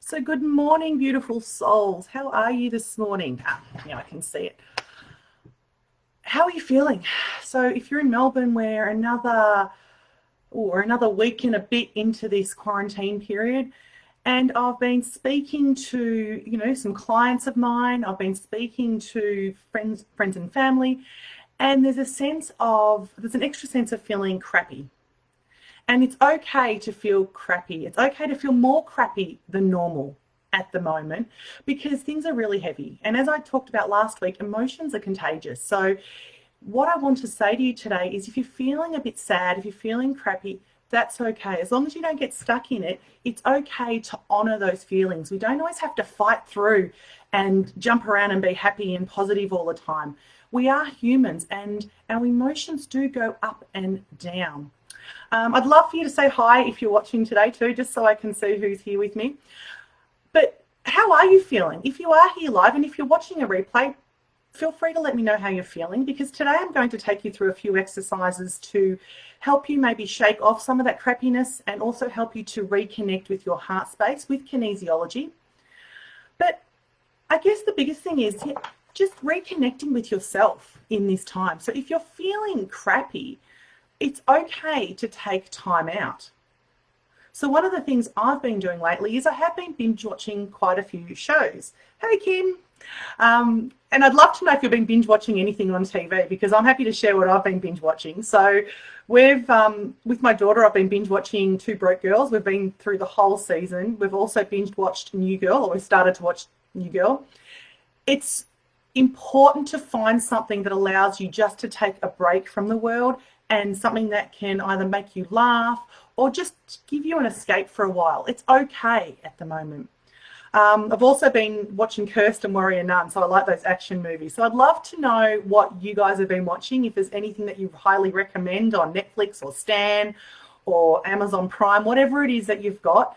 So good morning, beautiful souls. How are you this morning? I can see it. How are you feeling? So if you're in Melbourne, we're another week and a bit into this quarantine period. And I've been speaking to, some clients of mine. I've been speaking to friends and family. And there's an extra sense of feeling crappy. And it's okay to feel crappy. It's okay to feel more crappy than normal at the moment because things are really heavy. And as I talked about last week, emotions are contagious. So what I want to say to you today is if you're feeling a bit sad, if you're feeling crappy, that's okay. As long as you don't get stuck in it, it's okay to honor those feelings. We don't always have to fight through and jump around and be happy and positive all the time. We are humans and our emotions do go up and down. I'd love for you to say hi if you're watching today too, just so I can see who's here with me. But how are you feeling? If you are here live and if you're watching a replay, feel free to let me know how you're feeling because today I'm going to take you through a few exercises to help you maybe shake off some of that crappiness and also help you to reconnect with your heart space with kinesiology. But I guess the biggest thing is just reconnecting with yourself in this time. So if you're feeling crappy, it's okay to take time out. So one of the things I've been doing lately is I have been binge watching quite a few shows. Hey, Kim. And I'd love to know if you've been binge watching anything on TV because I'm happy to share what I've been binge watching. So with my daughter, I've been binge watching Two Broke Girls. We've been through the whole season. We've also binge watched New Girl, or we started to watch New Girl. It's important to find something that allows you just to take a break from the world and something that can either make you laugh or just give you an escape for a while. It's okay at the moment. I've also been watching Kirsten Warrior Nun, so I like those action movies. So I'd love to know what you guys have been watching, if there's anything that you highly recommend on Netflix or Stan or Amazon Prime, whatever it is that you've got.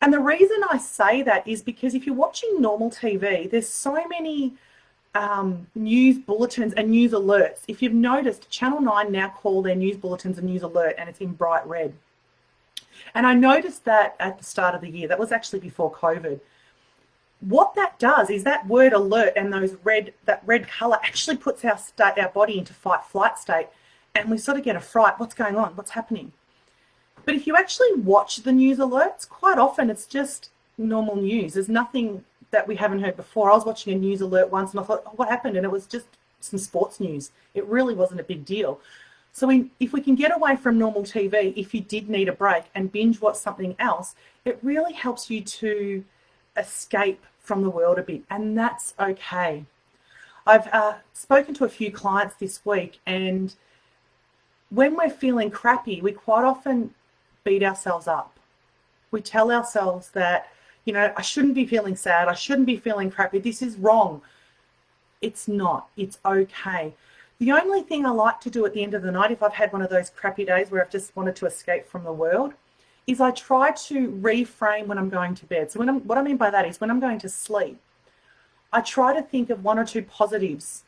And the reason I say that is because if you're watching normal TV, there's so many news bulletins and news alerts. If you've noticed, Channel 9 now call their news bulletins a news alert and it's in bright red. And I noticed that at the start of the year. That was actually before COVID. What that does is that word alert and that red colour actually puts our body into fight-flight state and we sort of get a fright. What's going on? What's happening? But if you actually watch the news alerts, quite often it's just normal news. There's nothing that we haven't heard before. I was watching a news alert once and I thought, what happened? And it was just some sports news. It really wasn't a big deal. So if we can get away from normal TV, if you did need a break and binge watch something else, it really helps you to escape from the world a bit, and that's okay. I've spoken to a few clients this week, and when we're feeling crappy, we quite often beat ourselves up. We tell ourselves that, I shouldn't be feeling sad. I shouldn't be feeling crappy. This is wrong. It's not. It's okay. The only thing I like to do at the end of the night, if I've had one of those crappy days where I've just wanted to escape from the world, is I try to reframe when I'm going to bed. So what I mean by that is when I'm going to sleep, I try to think of one or two positives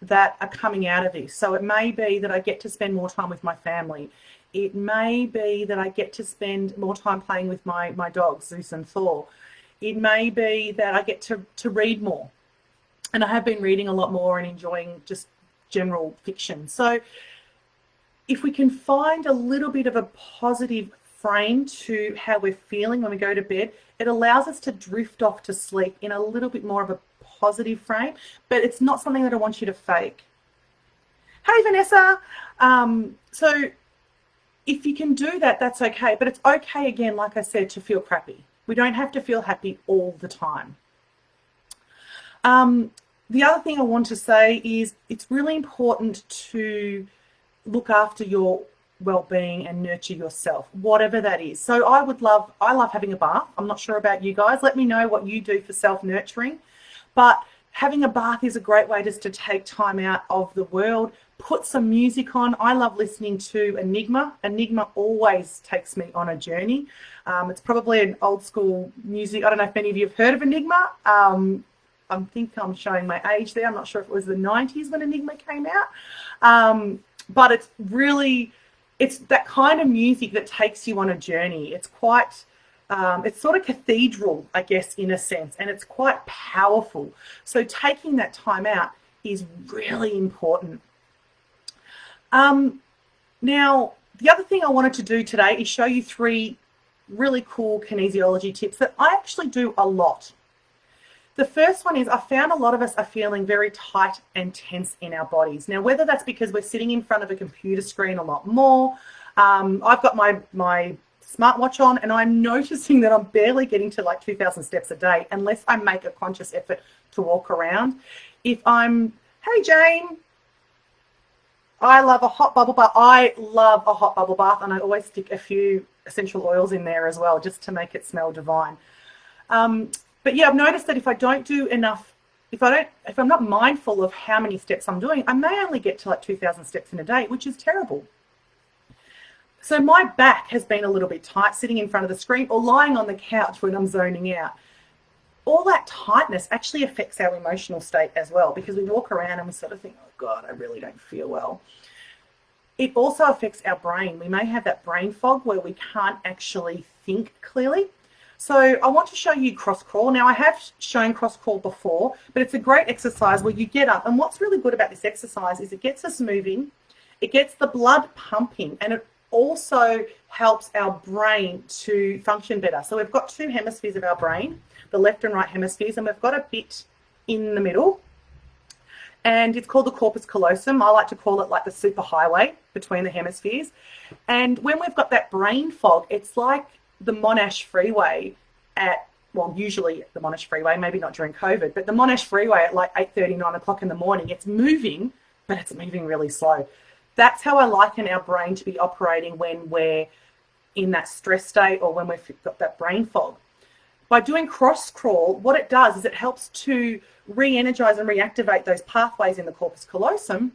that are coming out of this. So it may be that I get to spend more time with my family. It may be that I get to spend more time playing with my dogs, Zeus and Thor. It may be that I get to read more. And I have been reading a lot more and enjoying just general fiction. So if we can find a little bit of a positive frame to how we're feeling when we go to bed, it allows us to drift off to sleep in a little bit more of a positive frame, but it's not something that I want you to fake. Hey, Vanessa. So if you can do that, that's okay. But it's okay, again, like I said, to feel crappy. We don't have to feel happy all the time. The other thing I want to say is it's really important to look after your well-being and nurture yourself, whatever that is. So I love having a bath. I'm not sure about you guys. Let me know what you do for self-nurturing. But having a bath is a great way just to take time out of the world. Put some music on. I love listening to Enigma. Enigma always takes me on a journey. It's probably an old school music. I don't know if many of you have heard of Enigma. I think I'm showing my age there. I'm not sure if it was the 90s when Enigma came out. But it's that kind of music that takes you on a journey. It's quite it's sort of cathedral, I guess, in a sense, and it's quite powerful. So taking that time out is really important. Now, the other thing I wanted to do today is show you 3 really cool kinesiology tips that I actually do a lot. The first one is I found a lot of us are feeling very tight and tense in our bodies. Now, whether that's because we're sitting in front of a computer screen a lot more, I've got my smartwatch on and I'm noticing that I'm barely getting to like 2,000 steps a day unless I make a conscious effort to walk around. If I'm, hey Jane, I love a hot bubble bath. I love a hot bubble bath, and I always stick a few essential oils in there as well, just to make it smell divine. But yeah, I've noticed that if I don't do enough, if I'm not mindful of how many steps I'm doing, I may only get to like 2,000 steps in a day, which is terrible. So my back has been a little bit tight sitting in front of the screen or lying on the couch when I'm zoning out. All that tightness actually affects our emotional state as well, because we walk around and we sort of think, oh God, I really don't feel well. It also affects our brain. We may have that brain fog where we can't actually think clearly. So I want to show you cross crawl. Now, I have shown cross crawl before, but it's a great exercise where you get up. And what's really good about this exercise is it gets us moving, it gets the blood pumping, and it also helps our brain to function better. So we've got 2 hemispheres of our brain, the left and right hemispheres, and we've got a bit in the middle. And it's called the corpus callosum. I like to call it like the superhighway between the hemispheres. And when we've got that brain fog, it's like the Monash Freeway usually the Monash Freeway, maybe not during COVID, but the Monash Freeway at like 8:30, 9 o'clock in the morning, it's moving, but it's moving really slow. That's how I liken our brain to be operating when we're in that stress state or when we've got that brain fog. By doing cross crawl, what it does is it helps to re-energize and reactivate those pathways in the corpus callosum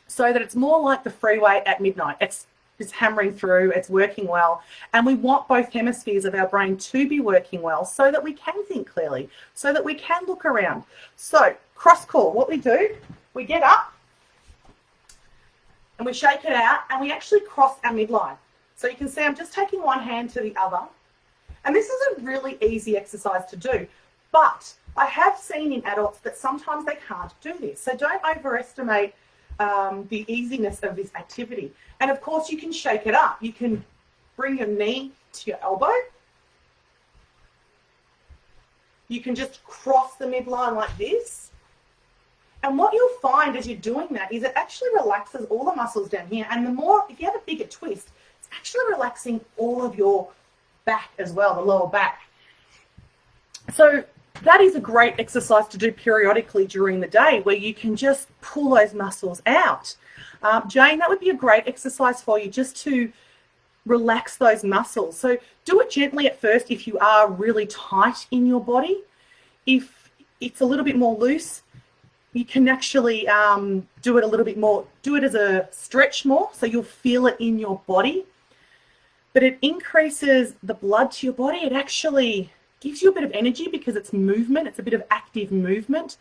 so that it's more like the freeway at midnight. It's hammering through, it's working well, and we want both hemispheres of our brain to be working well so that we can think clearly, so that we can look around. So cross crawl, what we do, we get up and we shake it out and we actually cross our midline. So you can see I'm just taking one hand to the other, and this is a really easy exercise to do, but I have seen in adults that sometimes they can't do this. So don't overestimate the easiness of this activity. And of course you can shake it up. You can bring your knee to your elbow. You can just cross the midline like this. And what you'll find as you're doing that is it actually relaxes all the muscles down here. And the more, if you have a bigger twist, it's actually relaxing all of your back as well, the lower back. So that is a great exercise to do periodically during the day where you can just pull those muscles out. Jane, that would be a great exercise for you just to relax those muscles. So do it gently at first if you are really tight in your body. If it's a little bit more loose, you can actually do it a little bit more, do it as a stretch more so you'll feel it in your body. But it increases the blood to your body. It actually gives you a bit of energy because it's movement, it's a bit of active movement,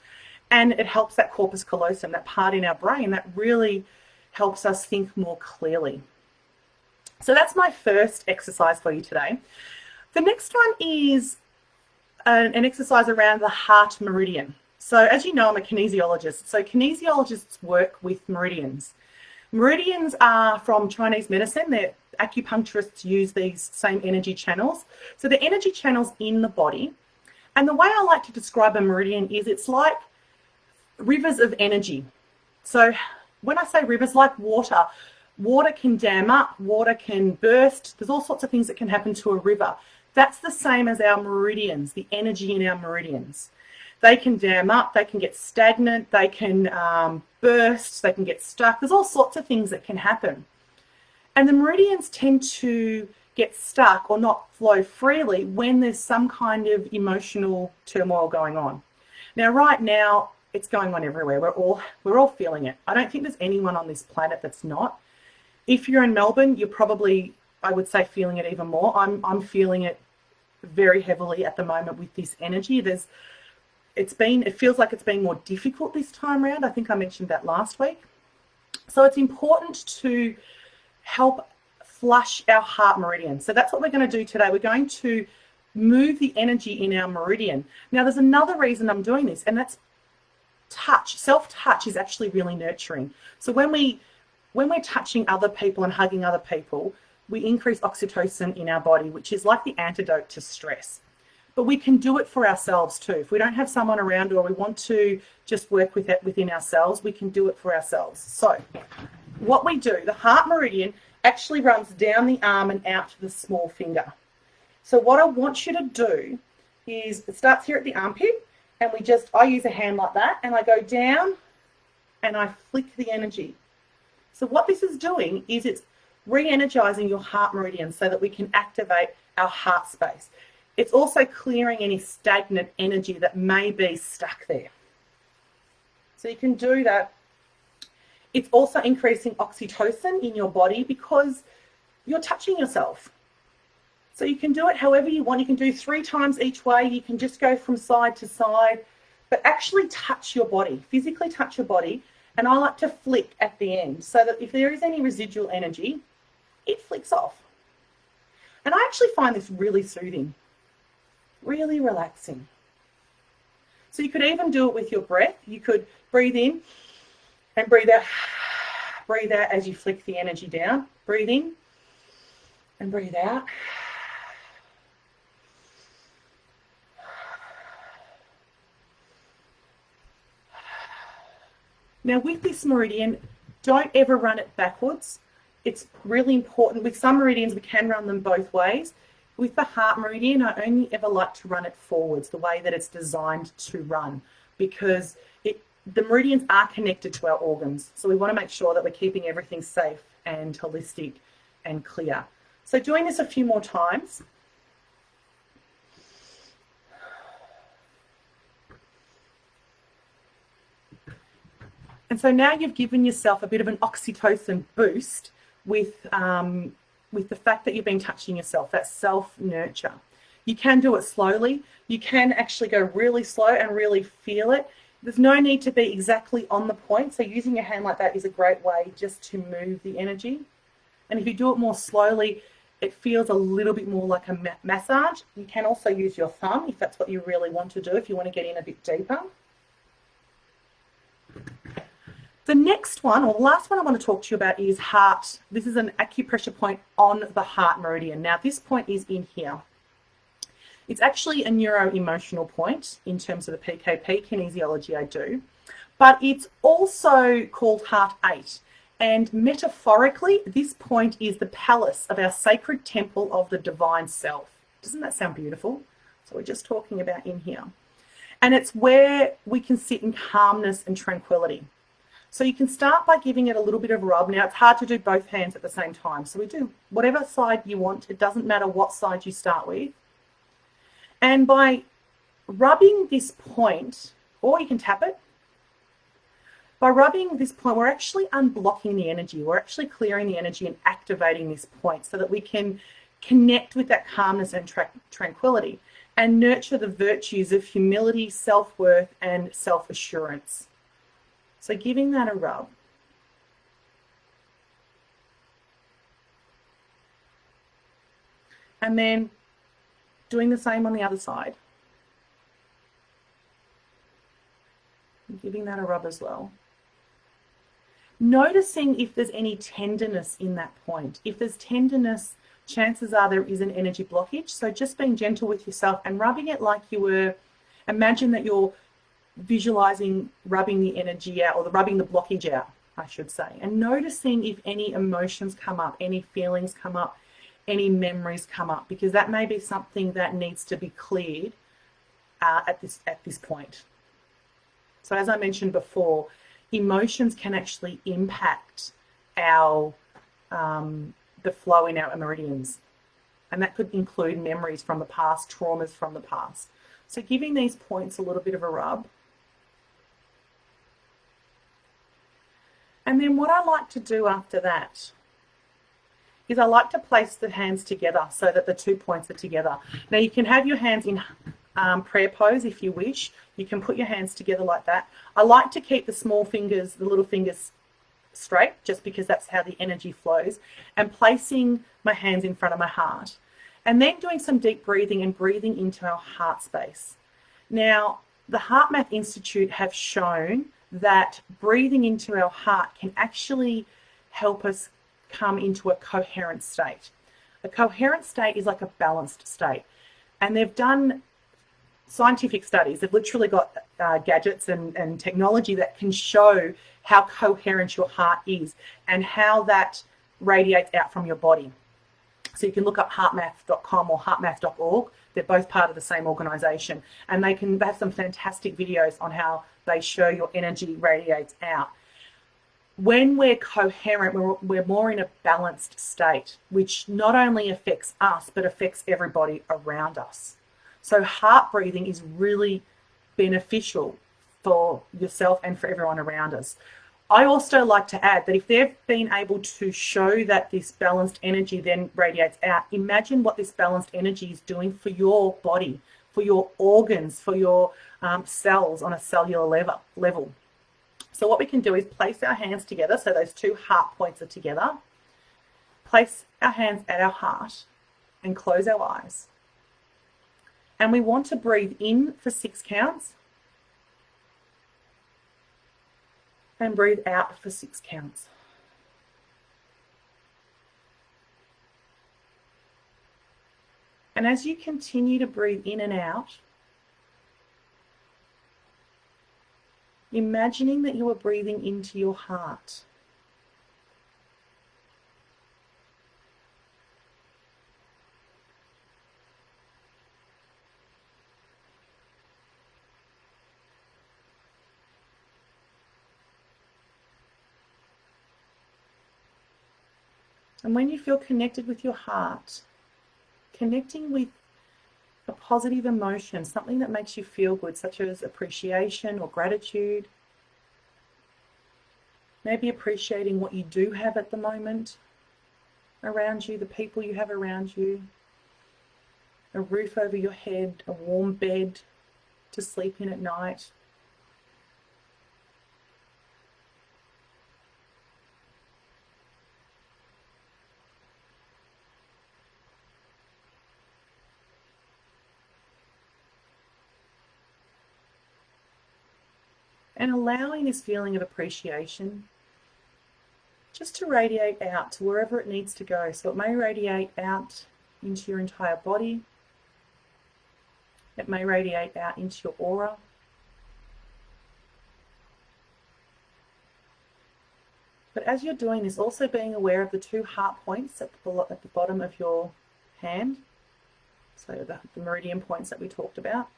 and it helps that corpus callosum, that part in our brain that really helps us think more clearly. So that's my first exercise for you today. The next one is an exercise around the heart meridian. So as you know, I'm a kinesiologist. So kinesiologists work with meridians. Meridians are from Chinese medicine. Acupuncturists use these same energy channels. So the energy channels in the body. And the way I like to describe a meridian is it's like rivers of energy. So when I say rivers, like water, water can dam up, water can burst. There's all sorts of things that can happen to a river. That's the same as our meridians, the energy in our meridians. They can dam up, they can get stagnant, they can burst, they can get stuck. There's all sorts of things that can happen. And the meridians tend to get stuck or not flow freely when there's some kind of emotional turmoil going on. Now, right now, it's going on everywhere. We're all feeling it. I don't think there's anyone on this planet that's not. If you're in Melbourne, you're probably, I would say, feeling it even more. I'm feeling it very heavily at the moment with this energy. It feels like it's been more difficult this time around. I think I mentioned that last week. So it's important to help flush our heart meridian. So that's what we're going to do today. We're going to move the energy in our meridian. Now, there's another reason I'm doing this, and that's touch. Self-touch is actually really nurturing. So when we're touching other people and hugging other people, we increase oxytocin in our body, which is like the antidote to stress. But we can do it for ourselves too. If we don't have someone around or we want to just work with it within ourselves, we can do it for ourselves. So what we do, the heart meridian actually runs down the arm and out to the small finger. So what I want you to do is, it starts here at the armpit, and I use a hand like that, and I go down and I flick the energy. So what this is doing is it's re-energizing your heart meridian so that we can activate our heart space. It's also clearing any stagnant energy that may be stuck there. So you can do that. It's also increasing oxytocin in your body because you're touching yourself. So you can do it however you want. You can do 3 times each way. You can just go from side to side, but actually touch your body, physically touch your body. And I like to flick at the end so that if there is any residual energy, it flicks off. And I actually find this really soothing, really relaxing. So you could even do it with your breath. You could breathe in and breathe out. Breathe out as you flick the energy down. Breathe in and breathe out. Now with this meridian, don't ever run it backwards. It's really important. With some meridians, we can run them both ways. With the heart meridian, I only ever like to run it forwards, the way that it's designed to run, because the meridians are connected to our organs. So we want to make sure that we're keeping everything safe and holistic and clear. So doing this a few more times. And so now you've given yourself a bit of an oxytocin boost with the fact that you've been touching yourself, that self-nurture. You can do it slowly. You can actually go really slow and really feel it. There's no need to be exactly on the point. So using your hand like that is a great way just to move the energy. And if you do it more slowly, it feels a little bit more like a massage. You can also use your thumb if that's what you really want to do, if you want to get in a bit deeper. The next one, or the last one I want to talk to you about, is heart. This is an acupressure point on the heart meridian. Now, this point is in here. It's actually a neuro-emotional point in terms of the PKP, kinesiology I do, but it's also called Heart 8. And metaphorically, this point is the palace of our sacred temple of the divine self. Doesn't that sound beautiful? So we're just talking about in here. And it's where we can sit in calmness and tranquility. So you can start by giving it a little bit of a rub. Now, it's hard to do both hands at the same time. So we do whatever side you want. It doesn't matter what side you start with. And by rubbing this point, or you can tap it, by rubbing this point, we're actually unblocking the energy. We're actually clearing the energy and activating this point so that we can connect with that calmness and tranquility and nurture the virtues of humility, self-worth, and self-assurance. So giving that a rub. And then doing the same on the other side. Giving that a rub as well. Noticing if there's any tenderness in that point. If there's tenderness, chances are there is an energy blockage. So just being gentle with yourself and rubbing it like you were, imagine that you're visualizing rubbing the energy out, or rubbing the blockage out, I should say, and noticing if any emotions come up, any feelings come up, any memories come up, because that may be something that needs to be cleared at this point. So as I mentioned before, emotions can actually impact our the flow in our meridians, and that could include memories from the past, traumas from the past. So giving these points a little bit of a rub. And then what I like to do after that is I like to place the hands together so that the 2 points are together. Now you can have your hands in prayer pose if you wish. You can put your hands together like that. I like to keep the small fingers, the little fingers straight, just because that's how the energy flows, and placing my hands in front of my heart. And then doing some deep breathing and breathing into our heart space. Now, the HeartMath Institute have shown that breathing into our heart can actually help us come into a coherent state. A coherent state is like a balanced state. And they've done scientific studies. They've literally got gadgets and technology that can show how coherent your heart is and how that radiates out from your body. So you can look up heartmath.com or heartmath.org. They're both part of the same organization. And they have some fantastic videos on how they show your energy radiates out. When we're coherent, we're more in a balanced state, which not only affects us, but affects everybody around us. So heart breathing is really beneficial for yourself and for everyone around us. I also like to add that if they've been able to show that this balanced energy then radiates out, imagine what this balanced energy is doing for your body, for your organs, for your cells on a cellular level. So what we can do is place our hands together, so those two heart points are together. Place our hands at our heart and close our eyes. And we want to breathe in for 6 counts and breathe out for 6 counts. And as you continue to breathe in and out, imagining that you are breathing into your heart. And when you feel connected with your heart, connecting with a positive emotion, something that makes you feel good, such as appreciation or gratitude. Maybe appreciating what you do have at the moment around you, the people you have around you, a roof over your head, a warm bed to sleep in at night. And allowing this feeling of appreciation just to radiate out to wherever it needs to go. So it may radiate out into your entire body. It may radiate out into your aura. But as you're doing this, also being aware of the 2 heart points at the bottom of your hand. So the meridian points that we talked about.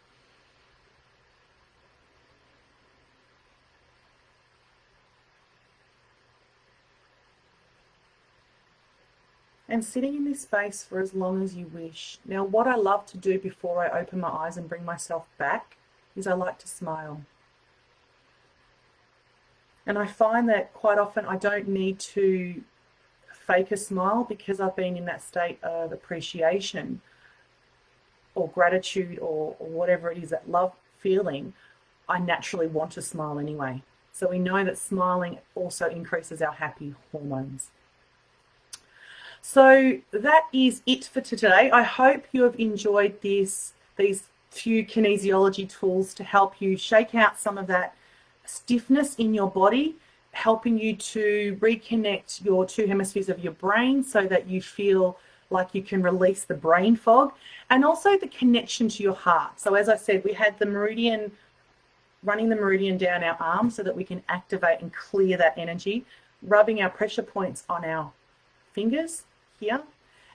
And sitting in this space for as long as you wish. Now, what I love to do before I open my eyes and bring myself back is I like to smile. And I find that quite often I don't need to fake a smile because I've been in that state of appreciation or gratitude or whatever it is, that love feeling. I naturally want to smile anyway. So we know that smiling also increases our happy hormones. So that is it for today. I hope you have enjoyed these few kinesiology tools to help you shake out some of that stiffness in your body, helping you to reconnect your 2 hemispheres of your brain so that you feel like you can release the brain fog, and also the connection to your heart. So as I said, we had the meridian, running the meridian down our arm so that we can activate and clear that energy, rubbing our pressure points on our fingers here,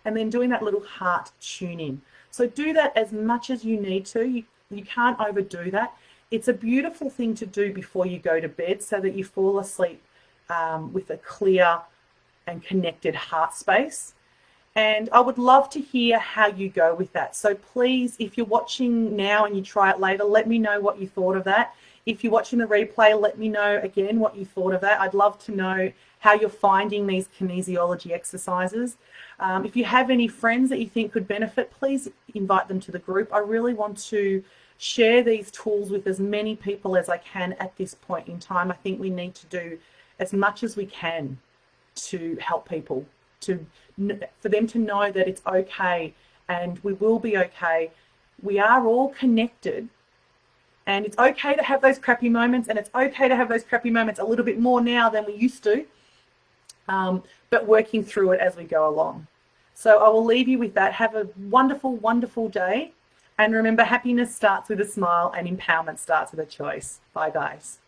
and then doing that little heart tuning. So do that as much as you need to. You can't overdo that. It's a beautiful thing to do before you go to bed so that you fall asleep with a clear and connected heart space. And I would love to hear how you go with that. So please, if you're watching now and you try it later, let me know what you thought of that. If you're watching the replay, let me know again what you thought of that. I'd love to know how you're finding these kinesiology exercises. If you have any friends that you think could benefit, please invite them to the group. I really want to share these tools with as many people as I can at this point in time. I think we need to do as much as we can to help people. for them to know that it's okay and we will be okay. We are all connected, and it's okay to have those crappy moments, and it's okay to have those crappy moments a little bit more now than we used to, but working through it as we go along. So I will leave you with that. Have a wonderful, wonderful day. And remember, happiness starts with a smile and empowerment starts with a choice. Bye, guys.